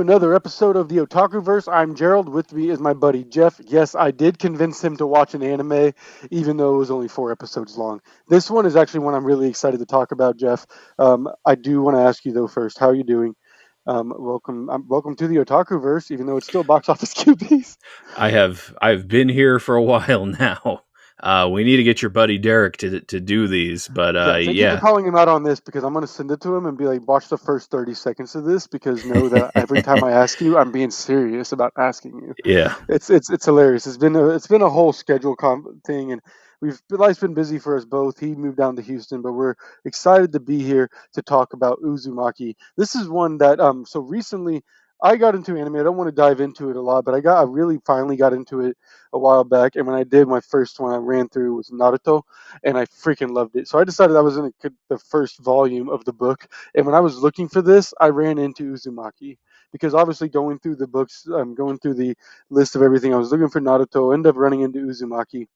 another episode of the Otakuverse. I'm Gerald. With me is my buddy Jeff. Yes, I did convince him to watch an anime, even though it was only 4 episodes long. This one is actually one I'm really excited to talk about, Jeff. I do want to ask you though first, how are you doing? Welcome to the Otakuverse, even though it's still box office QBs. I've been here for a while now. We need to get your buddy Derek to do these, but Yeah, thank you for yeah, calling him out on this because I'm going to send it to him and be like, watch the first 30 seconds of this because know that every time I ask you, I'm being serious about asking you. yeah, It's hilarious. It's been a whole schedule thing, and life's been busy for us both. He moved down to Houston, but we're excited to be here to talk about Uzumaki. This is one that so recently I got into anime. I don't want to dive into it a lot, but I really finally got into it a while back, and when I did, my first one I ran through was Naruto, and I freaking loved it. So I decided I was in the first volume of the book, and when I was looking for this, I ran into Uzumaki because obviously going through the books, going through the list of everything, I was looking for Naruto, ended up running into Uzumaki.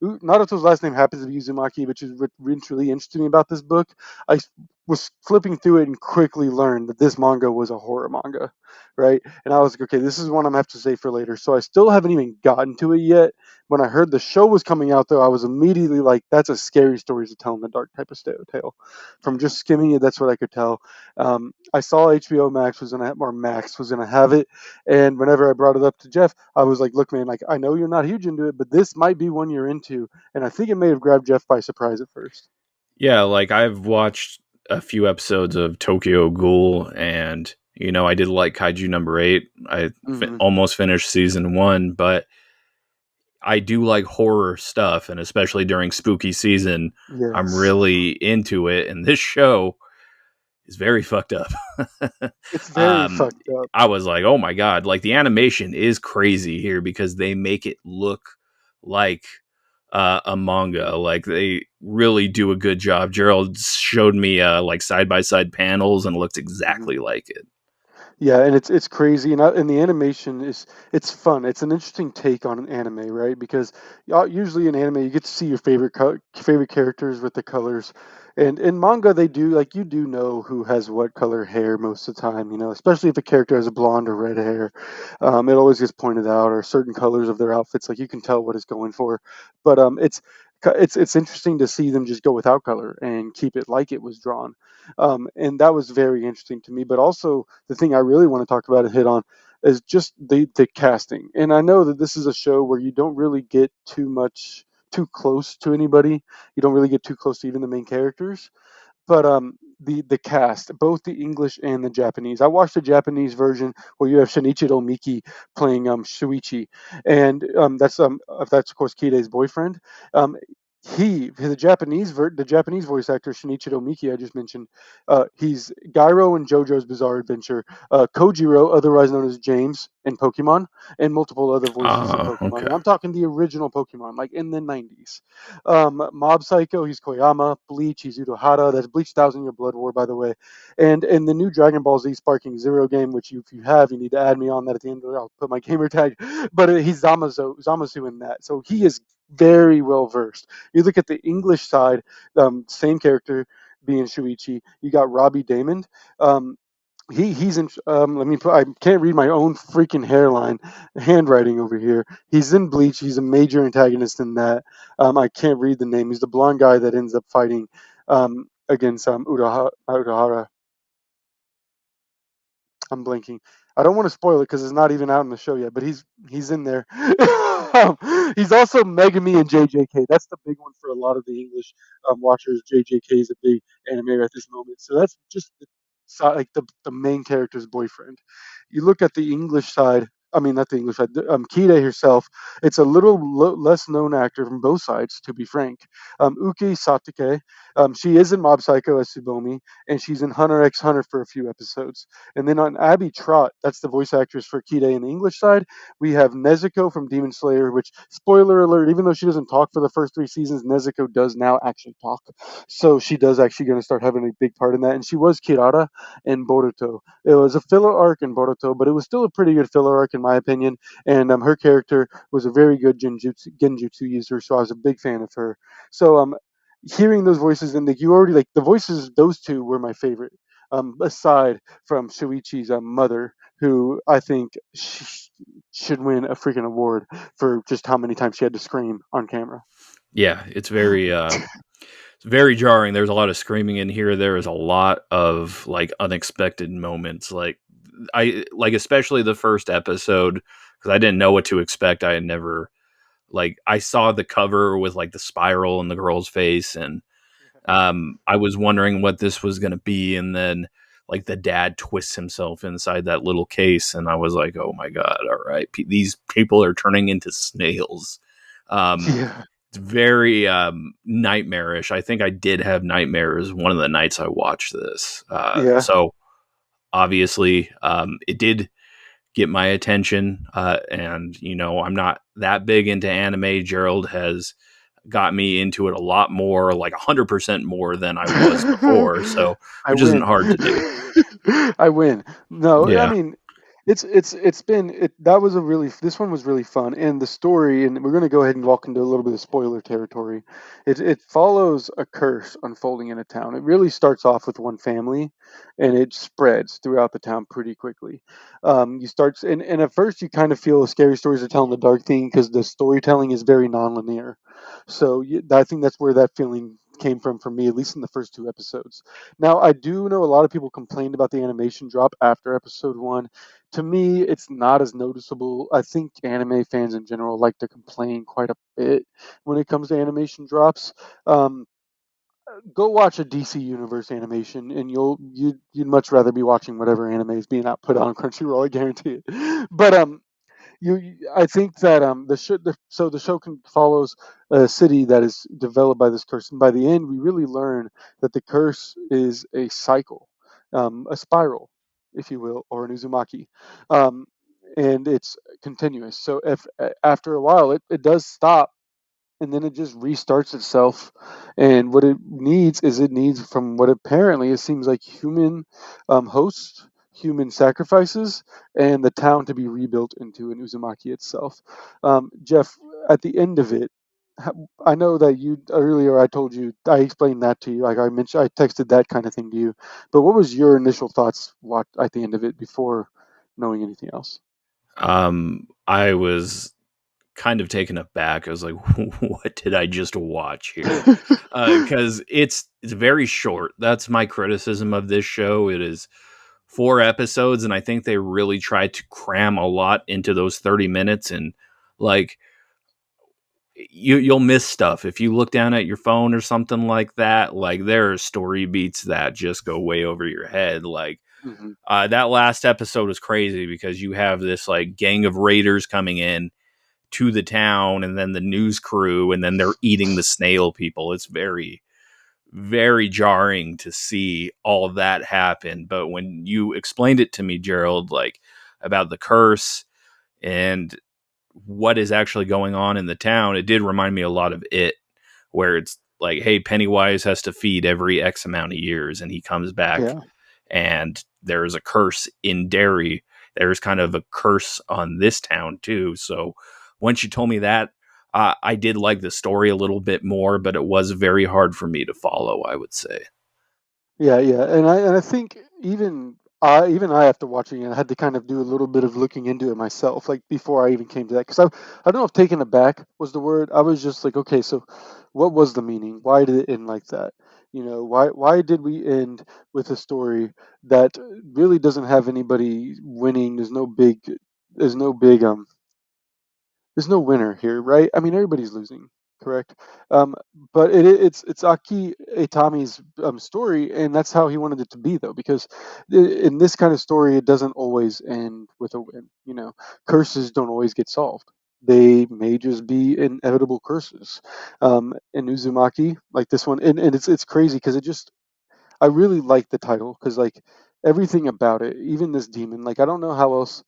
Naruto's last name happens to be Uzumaki, which is what really interested me about this book. I was flipping through it and quickly learned that this manga was a horror manga, right? And I was like, okay, this is one I'm gonna have to save for later. So I still haven't even gotten to it yet. When I heard the show was coming out, though, I was immediately like, that's a scary stories to tell in the dark type of tale. From just skimming it, that's what I could tell. I saw HBO Max was gonna or Max was gonna have it, and whenever I brought it up to Jeff, I was like, look, man, like I know you're not huge into it, but this might be one you're into. And I think it may have grabbed Jeff by surprise at first. yeah. Like I've watched a few episodes of Tokyo Ghoul, and I did like Kaiju number 8. I Mm-hmm. almost finished season 1, but I do like horror stuff, and especially during spooky season, I'm Yes. really into it. And this show is very fucked up. It's very um, fucked up. I was like, oh my god, like the animation is crazy here because they make it look like a manga. Like they really do a good job. Gerald showed me like side by side panels and it looks Mm-hmm. exactly like it. Yeah, and it's crazy, and the animation is it's fun. It's an interesting take on an anime, right? Because usually in anime you get to see your favorite characters with the colors, and in manga they do like you do know who has what color hair most of the time. Especially if a character has a blonde or red hair, it always gets pointed out, or certain colors of their outfits, like you can tell what it's going for. But it's interesting to see them just go without color and keep it like it was drawn, and that was very interesting to me. But also the thing I really want to talk about and hit on is just the casting. And I know that this is a show where you don't really get too close to anybody. You don't really get too close to even the main characters. But the cast, both the English and the Japanese. I watched the Japanese version where you have Shinichiro Miki playing Shuichi, and that's of course Kide's boyfriend. Um, the Japanese voice actor Shinichiro Miki I just mentioned, he's Gyro in JoJo's Bizarre Adventure, Kojiro, otherwise known as James in Pokemon, and multiple other voices in Pokemon. Okay. And I'm talking the original Pokemon, like in the 90s. Mob Psycho, he's Koyama. Bleach, he's Udohara. That's Bleach Thousand Year Blood War, by the way. And in the new Dragon Ball Z Sparking Zero game, which if you have, you need to add me on that at the end of it. I'll put my gamer tag. But he's Zamasu in that. So he is very well versed. You look at the English side, same character being Shuichi. You got Robbie Damon. Um, he's in let me put I can't read my own freaking handwriting over here. He's in Bleach. He's a major antagonist in that. I can't read the name. He's the blonde guy that ends up fighting against Udohara. I'm blinking. I don't want to spoil it because it's not even out in the show yet, but he's in there. He's also Megami and JJK. That's the big one for a lot of the English watchers. JJK is a big anime at this moment. So that's just like the main character's boyfriend. You look at the English side. I mean, not the English side. Kide herself. It's a little less known actor from both sides, to be frank. Uki Satake. She is in Mob Psycho as Tsubomi, and she's in Hunter x Hunter for a few episodes. And then on Abby Trott, that's the voice actress for Kide in the English side. We have Nezuko from Demon Slayer, which, spoiler alert, even though she doesn't talk for the first 3 seasons, Nezuko does now actually talk. So she does actually going to start having a big part in that. And she was Kirara in Boruto. It was a filler arc in Boruto, but it was still a pretty good filler arc in my opinion. And her character was a very good genjutsu user, so I was a big fan of her. So hearing those voices and you already like the voices, those two were my favorite. aside from Shuichi's mother, who I think should win a freaking award for just how many times she had to scream on camera. Yeah, it's very jarring. There's a lot of screaming in here. There is a lot of like unexpected moments. I like especially the first episode because I didn't know what to expect. I had never like I saw the cover with like the spiral in the girl's face, and I was wondering what this was going to be, and then like the dad twists himself inside that little case, and I was like, oh my god, all right, these people are turning into snails. Um, Yeah, it's very nightmarish. I think I did have nightmares one of the nights I watched this. yeah, So obviously, it did get my attention. And you know, I'm not that big into anime. Gerald has got me into it a lot more, like 100% more than I was before. So, I which isn't win. hard to do. I win. No, I Yeah. mean, it's been that was a really this one was really fun, and the story, and we're gonna go ahead and walk into a little bit of spoiler territory. It follows a curse unfolding in a town. It really starts off with one family, and it spreads throughout the town pretty quickly. You start and at first you kind of feel scary stories are telling the dark thing because the storytelling is very nonlinear. So I think that's where that feeling came from for me, at least in the first two episodes. Now, I do know a lot of people complained about the animation drop after episode one. To me, it's not as noticeable. I think anime fans in general like to complain quite a bit when it comes to animation drops. Um, Go watch a DC Universe animation, and you'd much rather be watching whatever anime is being output on Crunchyroll. I guarantee it. But I think that so the show follows a city that is developed by this curse, and by the end we really learn that the curse is a cycle, a spiral, if you will, or an Uzumaki, um, and it's continuous. So if after a while it does stop, and then it just restarts itself. And what it needs from what apparently it seems like human hosts, human sacrifices, and the town to be rebuilt into an Uzumaki itself. Jeff, at the end of it, I know that you earlier I told you I explained that to you. Like I mentioned, I texted that kind of thing to you. But what was your initial thoughts at the end of it before knowing anything else? I was kind of taken aback. I was like, what did I just watch here? Because it's very short. That's my criticism of this show. It is 4 episodes, and I think they really tried to cram a lot into those 30 minutes. And like you'll miss stuff if you look down at your phone or something like that. Like there are story beats that just go way over your head. Like Hmm. that last episode was crazy because you have this like gang of raiders coming in to the town, and then the news crew, and then they're eating the snail people. It's very, very jarring to see all of that happen. But when you explained it to me, Gerald, like about the curse and what is actually going on in the town, it did remind me a lot of It, where it's like, hey, Pennywise has to feed every X amount of years, and he comes back, Yeah. and there's a curse in Derry. There's kind of a curse on this town too. So once you told me that, I did like the story a little bit more, but it was very hard for me to follow, I would say. Yeah, yeah, and I think even I after watching it, I had to kind of do a little bit of looking into it myself, like before I even came to that, because I don't know if taken aback was the word. I was just like, okay, so what was the meaning? Why did it end like that? Why did we end with a story that really doesn't have anybody winning? There's no big there's no winner here, right? I mean, everybody's losing, correct? Um, but it's Aki Itami's story, and that's how he wanted it to be, though, because in this kind of story, it doesn't always end with a win. Curses don't always get solved. They may just be inevitable curses. In Uzumaki, like this one, and it's crazy because I really like the title because like everything about it, even this demon, like I don't know how else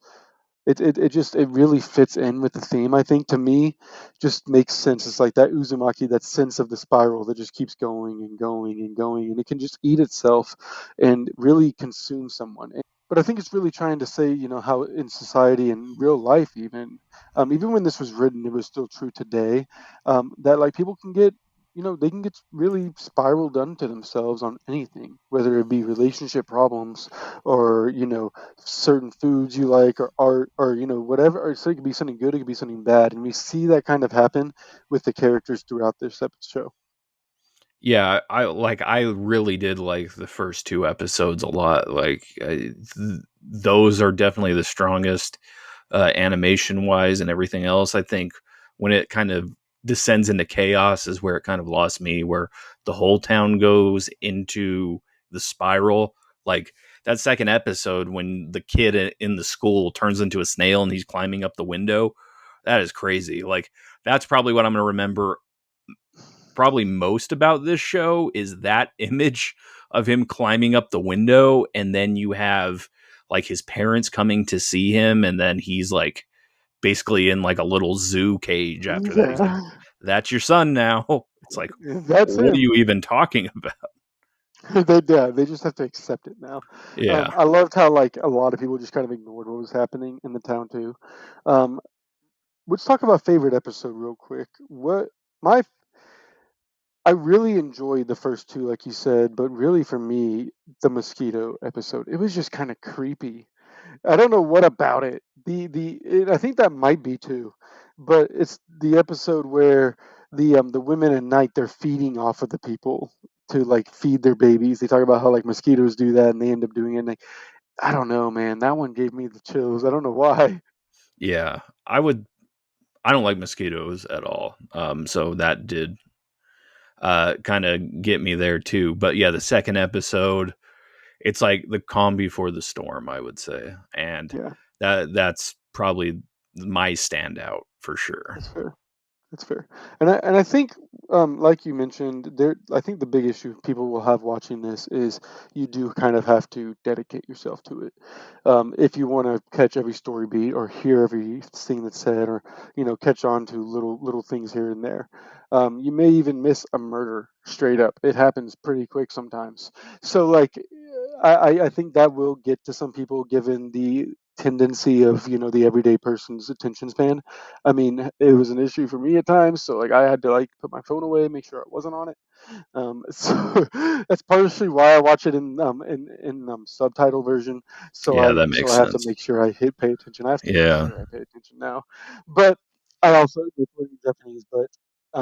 it really fits in with the theme. I think to me, just makes sense. It's like that Uzumaki, that sense of the spiral that just keeps going and going and going, and it can just eat itself and really consume someone. But I think it's really trying to say, how in society and real life, even when this was written, it was still true today. That like people can get they can get really spiraled onto themselves on anything, whether it be relationship problems or, certain foods you like or art or, whatever. Or so it could be something good, it could be something bad. And we see that kind of happen with the characters throughout this show. Yeah, I really did like the first two episodes a lot. Those are definitely the strongest animation wise and everything else. I think when it kind of descends into chaos is where it kind of lost me, where the whole town goes into the spiral. Like that second episode when the kid in the school turns into a snail and he's climbing up the window. That is crazy. Like that's probably what I'm going to remember probably most about this show is that image of him climbing up the window, and then you have like his parents coming to see him, and then he's like basically in like a little zoo cage after that. He's like, Yeah, "That's your son now." It's like, that's what are him. you even talking about? They just have to accept it now. Yeah. I loved how like a lot of people just kind of ignored what was happening in the town too. Um, let's talk about favorite episode real quick. What my I really enjoyed the first two, like you said, but really for me, the mosquito episode, it was just kind of creepy. I don't know what about it. I think that might be too, but it's the episode where the women at night they're feeding off of the people to like feed their babies. They talk about how like mosquitoes do that, and they end up doing it. And I don't know, man. That one gave me the chills. I don't know why. Yeah. I don't like mosquitoes at all. So that did kind of get me there too. But yeah, the second episode, it's like the calm before the storm, I would say. And Yeah, that's probably my standout for sure. that's fair. That's fair. And I think, like you mentioned, there. I think the big issue people will have watching this is you do kind of have to dedicate yourself to it. If you want to catch every story beat or hear everything that's said, or catch on to little things here and there, you may even miss a murder straight up. It happens pretty quick sometimes. So like, I think that will get to some people given the tendency of the everyday person's attention span. I mean, it was an issue for me at times, so like I had to like put my phone away, make sure I wasn't on it. So that's partially why I watch it in subtitle version. So Yeah, I that so makes I have to sense. make sure I hit pay attention. I have to make Yeah. sure I pay attention now. But I also it's learning Japanese, but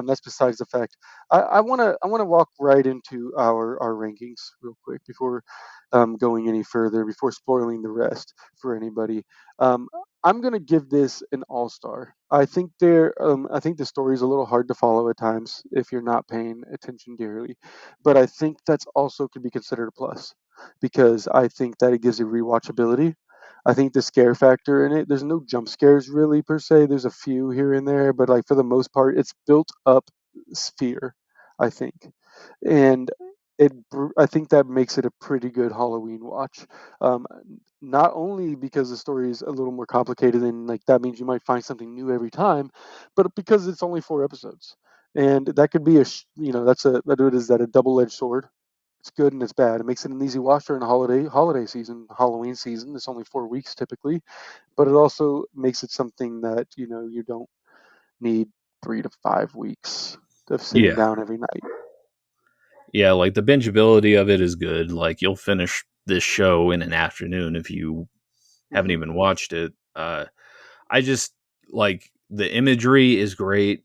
that's besides the fact. I wanna walk right into our rankings real quick before going any further, before spoiling the rest for anybody. Um, I'm gonna give this an all-star. I think the story is a little hard to follow at times if you're not paying attention dearly, but I think that's also could be considered a plus because I think that it gives you rewatchability. I think the scare factor in it, there's no jump scares really per se. There's a few here and there, but like for the most part, it's built up sphere, I think, and I think that makes it a pretty good Halloween watch. Um, Not only because the story is a little more complicated and like that means you might find something new every time, but because it's only 4 episodes, and that could be is that a double-edged sword. It's good and it's bad. It makes it an easy watch during the holiday season, Halloween season. It's only 4 weeks typically, but it also makes it something that you don't need 3 to 5 weeks of sitting Yeah. down every night. Yeah, like the bingeability of it is good. Like you'll finish this show in an afternoon if you haven't Hmm. even watched it. I just like the imagery is great.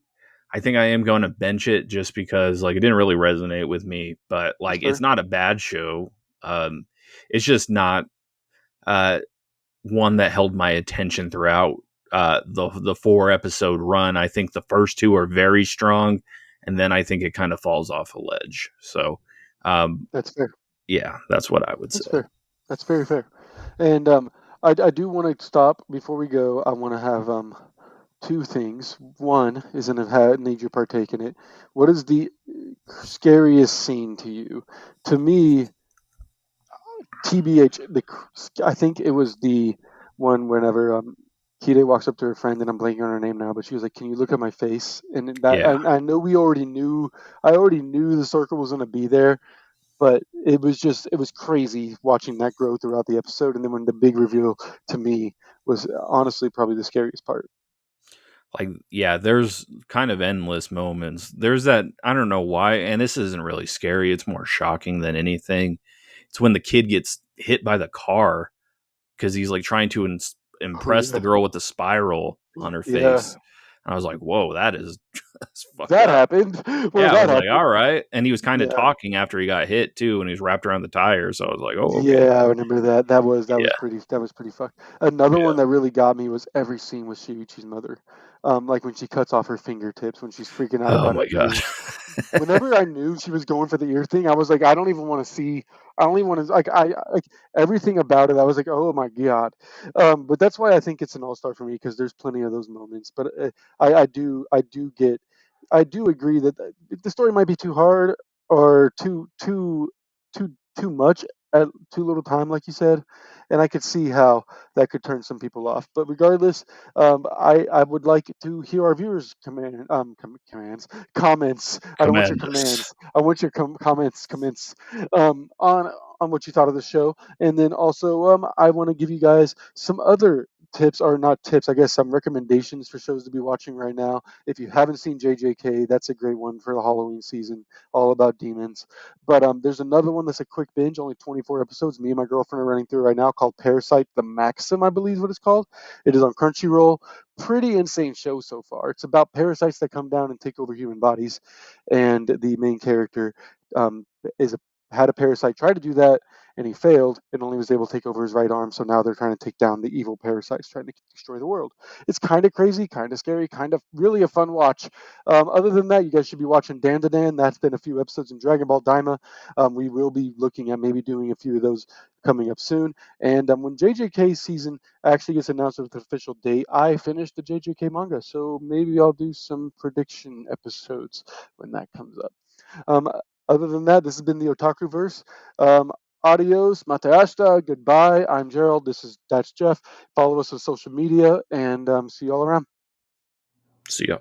I think I am going to bench it just because like it didn't really resonate with me, but That's like it's fair. not a bad show. Um, it's just not uh, one that held my attention throughout the 4 episode run. I think the first two are very strong, and then I think it kind of falls off a ledge. So, um, That's fair. yeah, that's what I would That's say. fair. That's very fair. And I do want to stop before we go. I want to have two things. One is in a need your partake in it. What is the scariest scene to you? To me, TBH, I think it was the one whenever Kide walks up to her friend, and I'm blanking on her name now, but she was like, "Can you look at my face?" And that Yeah, I know I already knew the circle was going to be there, but it was crazy watching that grow throughout the episode, and then when the big reveal to me was honestly probably the scariest part. Like, yeah, there's kind of endless moments. There's that, I don't know why, and this isn't really scary, it's more shocking than anything. It's when the kid gets hit by the car because he's like trying to Oh impress the yeah, girl with the spiral on her yeah, face. And I was like, whoa, that is that's fucked that up. happened. Where Yeah, I that was like, happened. all right. And he was kind of Yeah. talking after he got hit too, and he was wrapped around the tire. So I was like, oh, okay. Yeah, I remember that. Yeah. That was pretty fucked. Another one Yeah. that really got me was every scene with Shuichi's mother. Like when she cuts off her fingertips when she's freaking out Oh about my her God. ears. Whenever I knew she was going for the ear thing, I was like, I don't even want to see. I don't even want to like everything about it. I was like, oh my god. But that's why I think it's an all star for me because there's plenty of those moments. But I do agree that the story might be too hard or too much at too little time, like you said, and I could see how that could turn some people off. But regardless, I would like to hear our viewers' commands comments. I don't want your Commanders. commands. I want your comments on what you thought of the show, and then also I want to give you guys some other tips, or not tips, I guess some recommendations for shows to be watching right now. If you haven't seen JJK, that's a great one for the Halloween season, all about demons. But there's another one that's a quick binge, only 24 episodes. Me and my girlfriend are running through right now, called Parasite: The Maxim, I believe is what it's called. It is on Crunchyroll. Pretty insane show so far. It's about parasites that come down and take over human bodies, and the main character um, is a, had a parasite try to do that, and he failed and only was able to take over his right arm. So now they're trying to take down the evil parasites, trying to destroy the world. It's kind of crazy, kind of scary, kind of really a fun watch. Other than that, you guys should be watching Dan to Dan. That's been a few episodes in Dragon Ball Daima. We will be looking at maybe doing a few of those coming up soon. And when JJK season actually gets announced with an official date, I finished the JJK manga, so maybe I'll do some prediction episodes when that comes up. Um, Other than that, this has been the Otaku Verse. Adios, mateashita, goodbye. I'm Gerald. That's Jeff. Follow us on social media, and see you all around. See ya.